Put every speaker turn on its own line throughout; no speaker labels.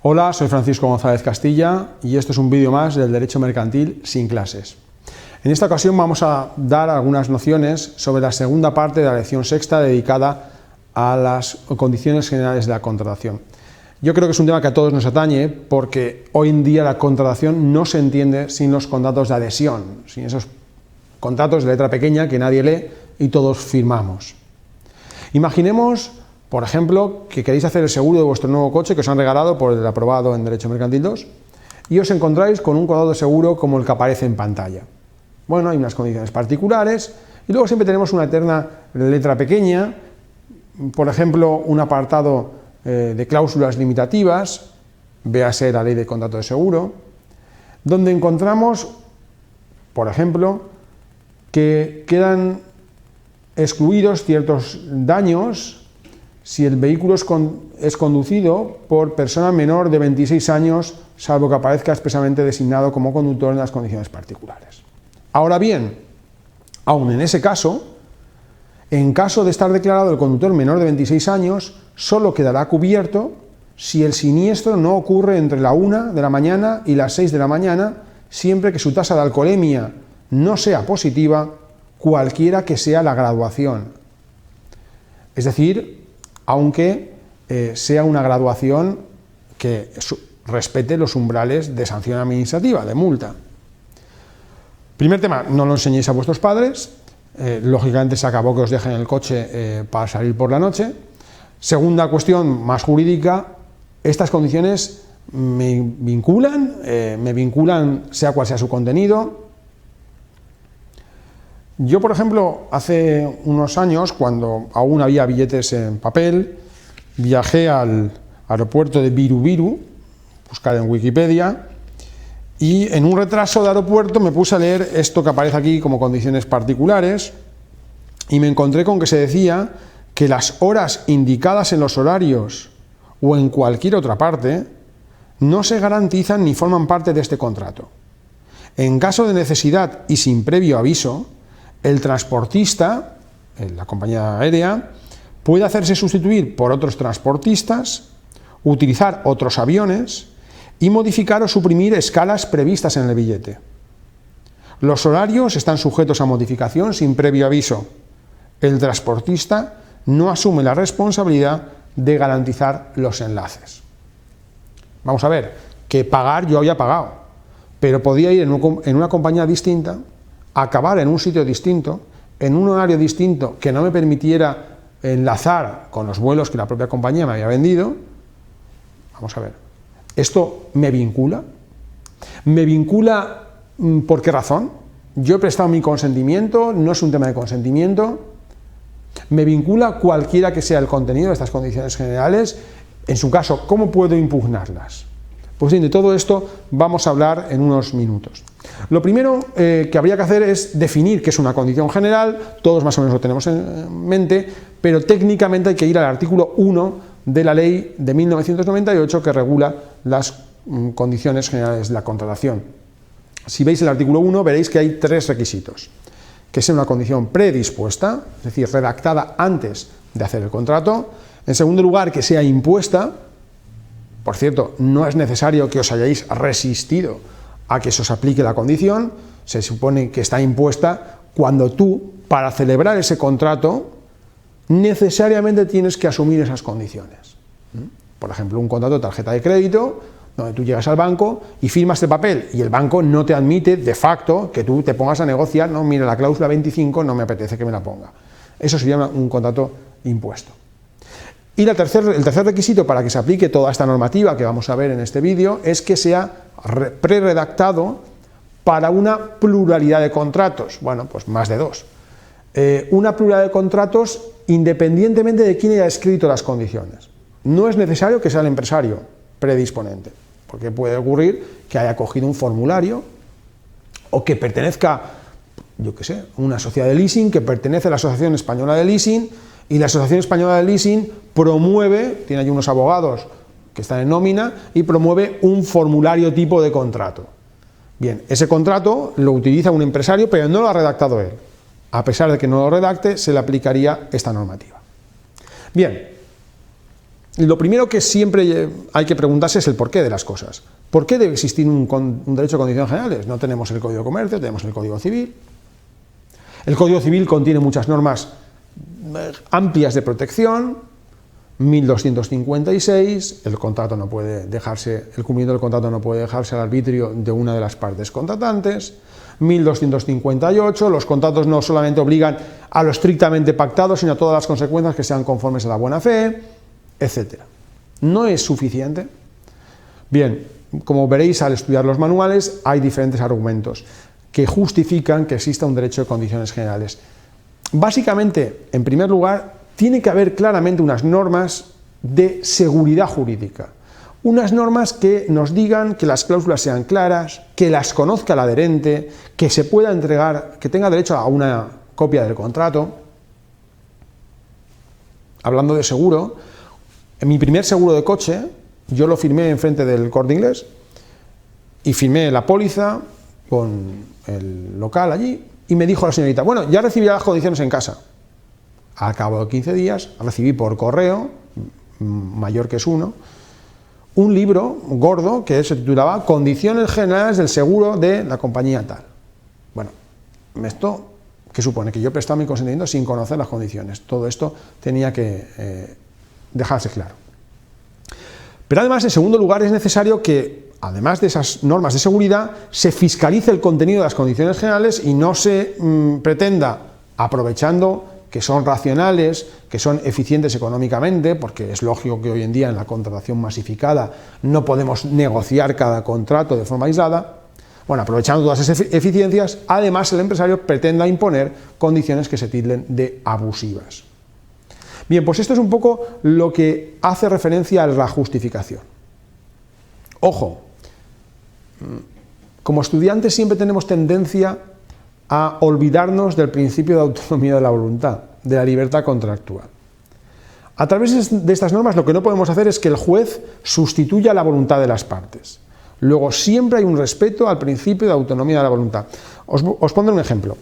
Hola, soy Francisco González Castilla y esto es un vídeo más del Derecho Mercantil sin clases. En esta ocasión vamos a dar algunas nociones sobre la segunda parte de la lección sexta dedicada a las condiciones generales de la contratación. Yo creo que es un tema que a todos nos atañe porque hoy en día la contratación no se entiende sin los contratos de adhesión, sin esos contratos de letra pequeña que nadie lee y todos firmamos. Imaginemos, por ejemplo, que queréis hacer el seguro de vuestro nuevo coche que os han regalado por el aprobado en Derecho Mercantil 2 y os encontráis con un contrato de seguro como el que aparece en pantalla. Bueno, hay unas condiciones particulares y luego siempre tenemos una eterna letra pequeña, por ejemplo, un apartado de cláusulas limitativas, véase la ley de contrato de seguro, donde encontramos, por ejemplo, que quedan excluidos ciertos daños si el vehículo es conducido por persona menor de 26 años, salvo que aparezca expresamente designado como conductor en las condiciones particulares. Ahora bien, aun en ese caso, en caso de estar declarado el conductor menor de 26 años, solo quedará cubierto si el siniestro no ocurre entre la 1 de la mañana y las 6 de la mañana, siempre que su tasa de alcoholemia no sea positiva, cualquiera que sea la graduación. Es decir, aunque sea una graduación que respete los umbrales de sanción administrativa, de multa. Primer tema, no lo enseñéis a vuestros padres, lógicamente se acabó que os dejen el coche para salir por la noche. Segunda cuestión, más jurídica, estas condiciones me vinculan sea cual sea su contenido. Yo, por ejemplo, hace unos años, cuando aún había billetes en papel, viajé al aeropuerto de Viru Viru, buscar en Wikipedia, y en un retraso de aeropuerto me puse a leer esto que aparece aquí como condiciones particulares, y me encontré con que se decía que las horas indicadas en los horarios o en cualquier otra parte no se garantizan ni forman parte de este contrato. En caso de necesidad y sin previo aviso, el transportista, la compañía aérea, puede hacerse sustituir por otros transportistas, utilizar otros aviones y modificar o suprimir escalas previstas en el billete. Los horarios están sujetos a modificación sin previo aviso. El transportista no asume la responsabilidad de garantizar los enlaces. Vamos a ver, que pagar yo había pagado, pero podía ir en una compañía distinta, acabar en un sitio distinto, en un horario distinto que no me permitiera enlazar con los vuelos que la propia compañía me había vendido. Vamos a ver, ¿esto me vincula? ¿Me vincula por qué razón? ¿Yo he prestado mi consentimiento? ¿No es un tema de consentimiento? ¿Me vincula cualquiera que sea el contenido de estas condiciones generales? En su caso, ¿cómo puedo impugnarlas? Pues bien, de todo esto vamos a hablar en unos minutos. Lo primero que habría que hacer es definir qué es una condición general, todos más o menos lo tenemos en mente, pero técnicamente hay que ir al artículo 1 de la ley de 1998 que regula las condiciones generales de la contratación. Si veis el artículo 1 veréis que hay tres requisitos: que sea una condición predispuesta, es decir, redactada antes de hacer el contrato; en segundo lugar, que sea impuesta. Por cierto, no es necesario que os hayáis resistido a que se os aplique la condición, se supone que está impuesta cuando tú, para celebrar ese contrato, necesariamente tienes que asumir esas condiciones. Por ejemplo, un contrato de tarjeta de crédito, donde tú llegas al banco y firmas el papel y el banco no te admite de facto que tú te pongas a negociar, no, mira, la cláusula 25 no me apetece que me la ponga. Eso sería un contrato impuesto. Y el tercer requisito para que se aplique toda esta normativa que vamos a ver en este vídeo es que sea preredactado para una pluralidad de contratos, bueno, pues más de dos. Una pluralidad de contratos independientemente de quién haya escrito las condiciones. No es necesario que sea el empresario predisponente, porque puede ocurrir que haya cogido un formulario o que pertenezca, yo qué sé, a una sociedad de leasing que pertenece a la Asociación Española de Leasing, y la Asociación Española de Leasing promueve, tiene allí unos abogados que están en nómina, y promueve un formulario tipo de contrato. Bien, ese contrato lo utiliza un empresario, pero no lo ha redactado él. A pesar de que no lo redacte, se le aplicaría esta normativa. Bien, lo primero que siempre hay que preguntarse es el porqué de las cosas. ¿Por qué debe existir un derecho de condiciones generales? No tenemos el Código de Comercio, tenemos el Código Civil. El Código Civil contiene muchas normas amplias de protección, 1256, el cumplimiento del contrato no puede dejarse al arbitrio de una de las partes contratantes, 1258, los contratos no solamente obligan a lo estrictamente pactado, sino a todas las consecuencias que sean conformes a la buena fe, etc. ¿No es suficiente? Bien, como veréis al estudiar los manuales, hay diferentes argumentos que justifican que exista un derecho de condiciones generales. Básicamente, en primer lugar, tiene que haber claramente unas normas de seguridad jurídica, unas normas que nos digan que las cláusulas sean claras, que las conozca el adherente, que se pueda entregar, que tenga derecho a una copia del contrato. Hablando de seguro, en mi primer seguro de coche, yo lo firmé enfrente del Corte Inglés y firmé la póliza con el local allí y me dijo la señorita, bueno, ya recibí las condiciones en casa. Al cabo de 15 días recibí por correo, mayor que es uno, un libro gordo que se titulaba Condiciones generales del seguro de la compañía tal. Bueno, esto que supone que yo he prestado mi consentimiento sin conocer las condiciones. Todo esto tenía que dejarse claro. Pero además, en segundo lugar, es necesario que, además de esas normas de seguridad, se fiscalice el contenido de las condiciones generales y no se pretenda, aprovechando que son racionales, que son eficientes económicamente, porque es lógico que hoy en día en la contratación masificada no podemos negociar cada contrato de forma aislada. Bueno, aprovechando todas esas eficiencias, además el empresario pretenda imponer condiciones que se tilden de abusivas. Bien, pues esto es un poco lo que hace referencia a la justificación. Ojo, como estudiantes siempre tenemos tendencia a olvidarnos del principio de autonomía de la voluntad, de la libertad contractual. A través de estas normas lo que no podemos hacer es que el juez sustituya la voluntad de las partes. Luego siempre hay un respeto al principio de autonomía de la voluntad. Os pondré un ejemplo.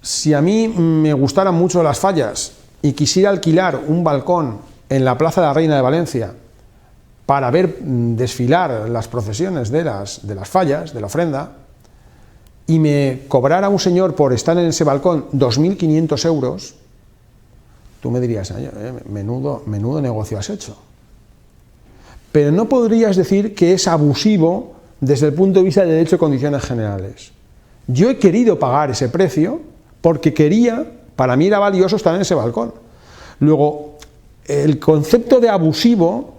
Si a mí me gustaran mucho las fallas y quisiera alquilar un balcón en la Plaza de la Reina de Valencia para ver desfilar las procesiones de las fallas, de la ofrenda, y me cobrara un señor por estar en ese balcón 2.500 euros, tú me dirías, menudo negocio has hecho. Pero no podrías decir que es abusivo desde el punto de vista del derecho de condiciones generales. Yo he querido pagar ese precio porque para mí era valioso estar en ese balcón. Luego, el concepto de abusivo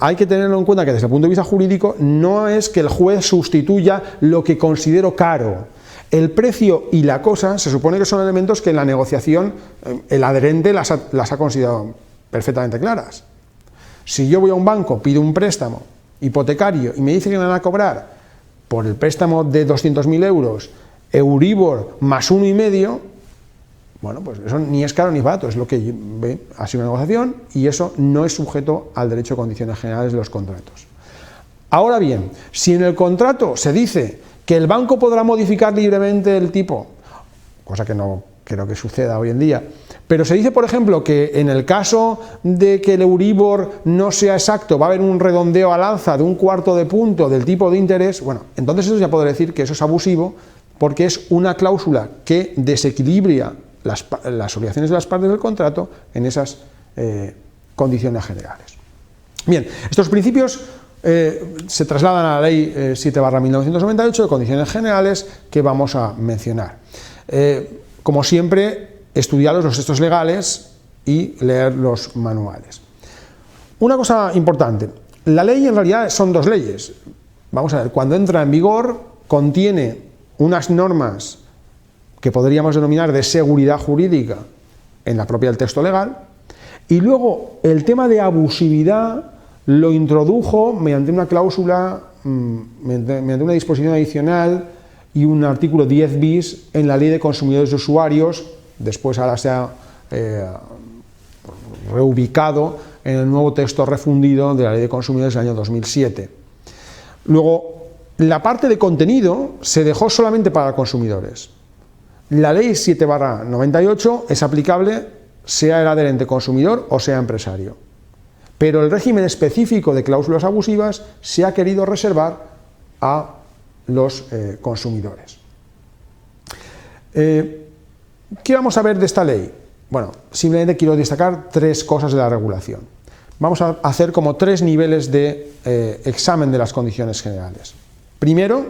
hay que tenerlo en cuenta que desde el punto de vista jurídico no es que el juez sustituya lo que considero caro. El precio y la cosa se supone que son elementos que en la negociación el adherente las ha considerado perfectamente claras. Si yo voy a un banco, pido un préstamo hipotecario y me dice que me van a cobrar por el préstamo de 200.000 euros Euribor más 1,5, bueno, pues eso ni es caro ni es barato, es lo que ha sido una negociación y eso no es sujeto al derecho de condiciones generales de los contratos. Ahora bien, si en el contrato se dice que el banco podrá modificar libremente el tipo, cosa que no creo que suceda hoy en día, pero se dice, por ejemplo, que en el caso de que el Euribor no sea exacto, va a haber un redondeo al alza de 1/4 de punto del tipo de interés, bueno, entonces eso ya podré decir que eso es abusivo porque es una cláusula que desequilibra las obligaciones de las partes del contrato en esas condiciones generales. Bien, estos principios se trasladan a la Ley 7/1998 de condiciones generales que vamos a mencionar. Como siempre, estudiaros los textos legales y leer los manuales. Una cosa importante, la ley en realidad son dos leyes. Vamos a ver, cuando entra en vigor contiene unas normas que podríamos denominar de seguridad jurídica en la propia del texto legal, y luego el tema de abusividad lo introdujo mediante una cláusula, mediante una disposición adicional y un artículo 10 bis en la Ley de Consumidores y Usuarios, después ahora se ha reubicado en el nuevo texto refundido de la Ley de Consumidores del año 2007. Luego, la parte de contenido se dejó solamente para consumidores. La Ley 7/98 es aplicable sea el adherente consumidor o sea empresario. Pero el régimen específico de cláusulas abusivas se ha querido reservar a los consumidores. ¿Qué vamos a ver de esta ley? Bueno, simplemente quiero destacar 3 cosas de la regulación. Vamos a hacer como 3 niveles de examen de las condiciones generales. Primero,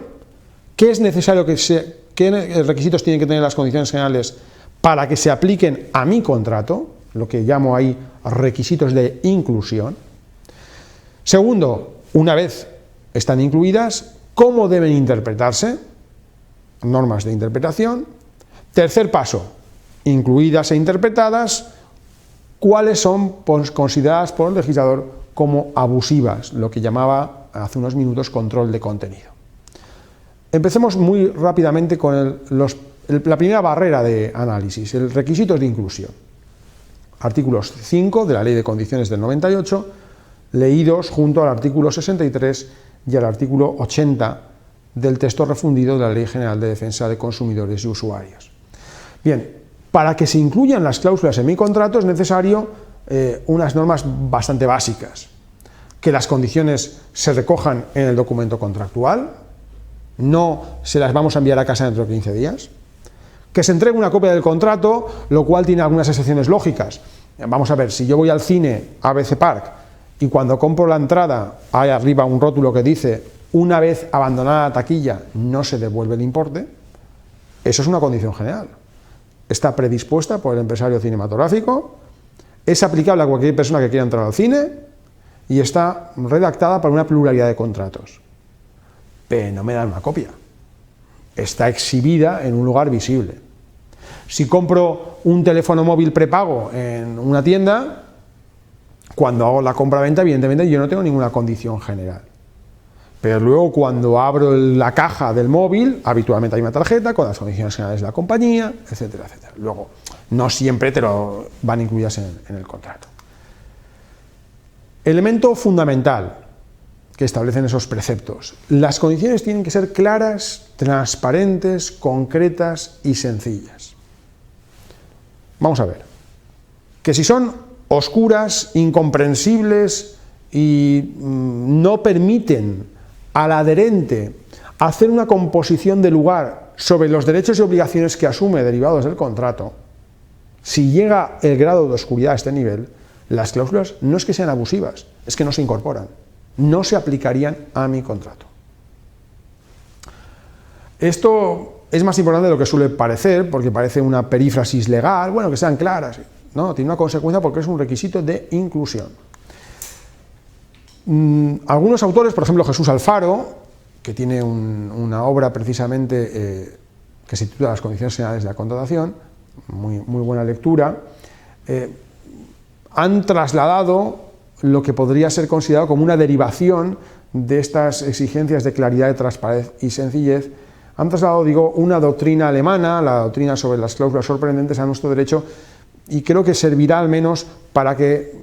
¿qué es necesario qué requisitos tienen que tener las condiciones generales para que se apliquen a mi contrato? Lo que llamo ahí requisitos de inclusión. Segundo, una vez están incluidas, ¿cómo deben interpretarse? Normas de interpretación. Tercer paso, incluidas e interpretadas, ¿cuáles son consideradas por el legislador como abusivas? Lo que llamaba hace unos minutos control de contenido. Empecemos muy rápidamente con la primera barrera de análisis, el requisito de inclusión. Artículos 5 de la Ley de Condiciones del 98, leídos junto al artículo 63 y al artículo 80 del texto refundido de la Ley General de Defensa de Consumidores y Usuarios. Bien, para que se incluyan las cláusulas en mi contrato es necesario unas normas bastante básicas. Que las condiciones se recojan en el documento contractual, no se las vamos a enviar a casa dentro de 15 días. Que se entregue una copia del contrato, lo cual tiene algunas excepciones lógicas. Vamos a ver, si yo voy al cine ABC Park y cuando compro la entrada hay arriba un rótulo que dice una vez abandonada la taquilla no se devuelve el importe, eso es una condición general. Está predispuesta por el empresario cinematográfico, es aplicable a cualquier persona que quiera entrar al cine y está redactada para una pluralidad de contratos. Pero no me dan una copia. Está exhibida en un lugar visible. Si compro un teléfono móvil prepago en una tienda, cuando hago la compra-venta, evidentemente yo no tengo ninguna condición general. Pero luego cuando abro la caja del móvil, habitualmente hay una tarjeta con las condiciones generales de la compañía, etcétera, etcétera. Luego, no siempre te lo van incluidas en el contrato. Elemento fundamental que establecen esos preceptos. Las condiciones tienen que ser claras, transparentes, concretas y sencillas. Vamos a ver. Que si son oscuras, incomprensibles y no permiten al adherente hacer una composición de lugar sobre los derechos y obligaciones que asume derivados del contrato, si llega el grado de oscuridad a este nivel, las cláusulas no es que sean abusivas, es que no se incorporan, no se aplicarían a mi contrato. Esto es más importante de lo que suele parecer, porque parece una perífrasis legal, bueno, que sean claras. No, tiene una consecuencia porque es un requisito de inclusión. Algunos autores, por ejemplo Jesús Alfaro, que tiene una obra precisamente que se titula Las condiciones generales de la contratación, muy buena lectura, han trasladado lo que podría ser considerado como una derivación de estas exigencias de claridad, de transparencia y sencillez. Han trasladado, digo, una doctrina alemana, la doctrina sobre las cláusulas sorprendentes a nuestro derecho, y creo que servirá al menos para que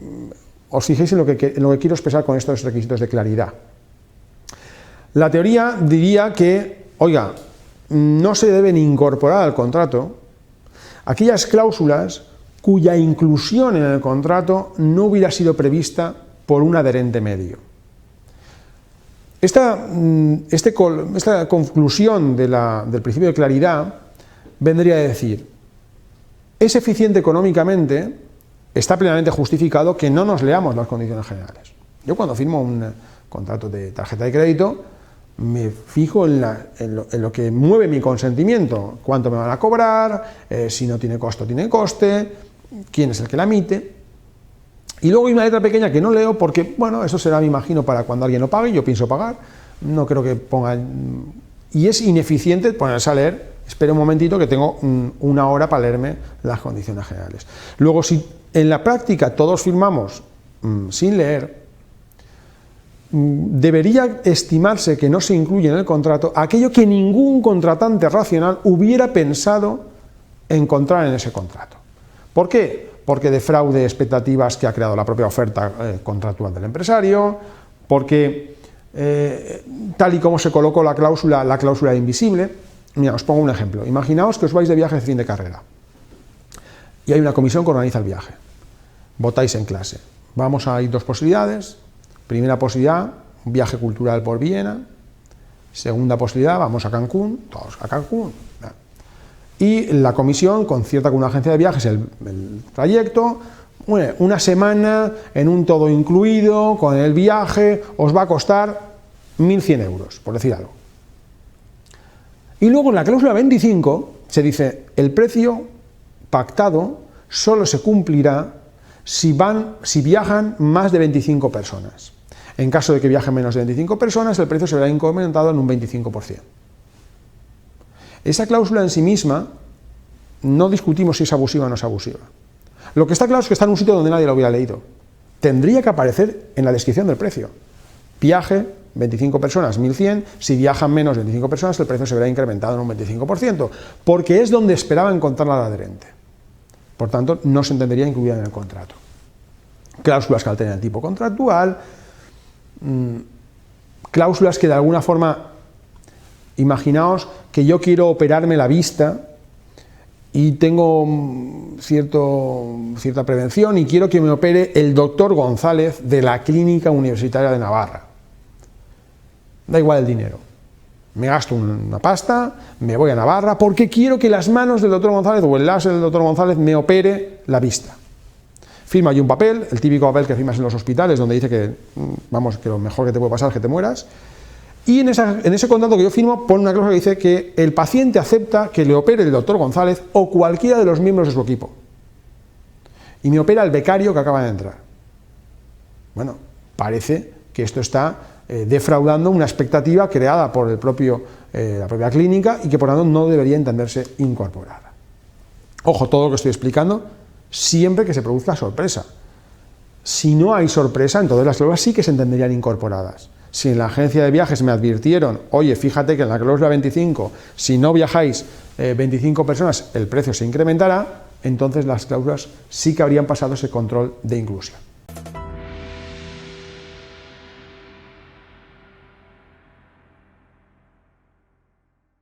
os fijéis en lo que quiero expresar con estos requisitos de claridad. La teoría diría que, oiga, no se deben incorporar al contrato aquellas cláusulas cuya inclusión en el contrato no hubiera sido prevista por un adherente medio. Esta conclusión del principio de claridad vendría a decir: es eficiente económicamente, está plenamente justificado que no nos leamos las condiciones generales. Yo cuando firmo un contrato de tarjeta de crédito me fijo en lo que mueve mi consentimiento, cuánto me van a cobrar, si no tiene costo, tiene coste, quién es el que la emite. Y luego hay una letra pequeña que no leo porque, bueno, eso será, me imagino, para cuando alguien no pague, yo pienso pagar, no creo que ponga... Y es ineficiente ponerse a leer, espera un momentito que tengo una hora para leerme las condiciones generales. Luego, si en la práctica todos firmamos sin leer, debería estimarse que no se incluye en el contrato aquello que ningún contratante racional hubiera pensado encontrar en ese contrato. ¿Por qué? Porque defraude expectativas que ha creado la propia oferta contractual del empresario, porque tal y como se colocó la cláusula invisible. Mira, os pongo un ejemplo. Imaginaos que os vais de viaje de fin de carrera. y hay una comisión que organiza el viaje. Votáis en clase. Vamos a ir dos posibilidades. Primera posibilidad, un viaje cultural por Viena. Segunda posibilidad, vamos a Cancún, todos a Cancún. Y la comisión concierta con una agencia de viajes el trayecto. Bueno, una semana en un todo incluido, con el viaje, os va a costar 1.100 euros, por decir algo. Y luego en la cláusula 25 se dice, el precio pactado solo se cumplirá si viajan más de 25 personas. En caso de que viajen menos de 25 personas, el precio se verá incrementado en un 25%. Esa cláusula en sí misma, no discutimos si es abusiva o no es abusiva. Lo que está claro es que está en un sitio donde nadie lo hubiera leído. Tendría que aparecer en la descripción del precio. Viaje, 25 personas, 1.100. Si viajan menos de 25 personas, el precio se verá incrementado en un 25%, porque es donde esperaba encontrarla la adherente. Por tanto, no se entendería incluida en el contrato. Cláusulas que alteren el tipo contractual, cláusulas que de alguna forma, imaginaos que yo quiero operarme la vista y tengo cierta prevención y quiero que me opere el doctor González de la Clínica Universitaria de Navarra. Da igual el dinero. Me gasto una pasta, me voy a Navarra porque quiero que las manos del doctor González o el láser del doctor González me opere la vista. Firma yo un papel, el típico papel que firmas en los hospitales donde dice que, que lo mejor que te puede pasar es que te mueras. Y en ese contrato que yo firmo pone una cláusula que dice que el paciente acepta que le opere el doctor González o cualquiera de los miembros de su equipo. Y me opera el becario que acaba de entrar. Bueno, parece que esto está defraudando una expectativa creada por la propia clínica y que por lo tanto no debería entenderse incorporada. Ojo, todo lo que estoy explicando siempre que se produzca sorpresa. Si no hay sorpresa, entonces las cláusulas sí que se entenderían incorporadas. Si en la agencia de viajes me advirtieron, oye, fíjate que en la cláusula 25, si no viajáis 25 personas, el precio se incrementará, entonces las cláusulas sí que habrían pasado ese control de inclusión.